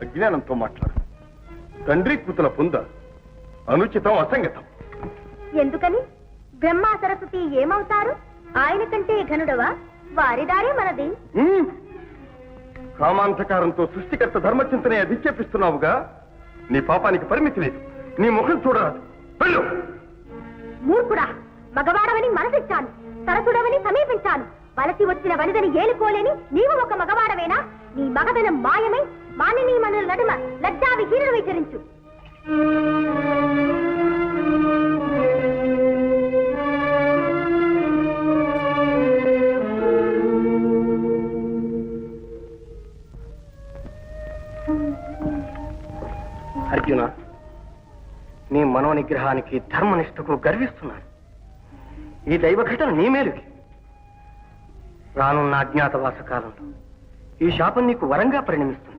అజ్ఞానంతో మాట్లాడు. తండ్రి కూతుల పొంద అనుచితం, అసంగతం. ఎందుకని? బ్రహ్మ సరస్వతి ఏమవుతారు? ఆయన కంటే ఘనుడవా? వారి దారే మనది. కామాంధకారంతో సృష్టికర్త ధర్మచింతనే అధిక్షేపిస్తున్నావుగా. నీ పాపానికి పరిమితి లేదు. నీ ముఖం చూడరాదు. వెళ్ళు. మూర్ఖుడా! మగవాడవని మనసిచ్చాను, సరసుడవని సమీపించాను. వలసి వచ్చిన వనిదని ఏలుకోలేని నీవు ఒక మగవాడవేనా? నీ మగదనం మాయమై మానిని మనుల నడుమ లజ్జా విహీనుడు విచరించు. అర్జున, నీ మనోనిగ్రహానికి ధర్మనిష్టకు గర్విస్తున్నాను. ఈ దైవఘటన నీ మేలుకి. రానున్న అజ్ఞాతవాస కాలంలో ఈ శాపం నీకు వరంగా పరిణమిస్తుంది.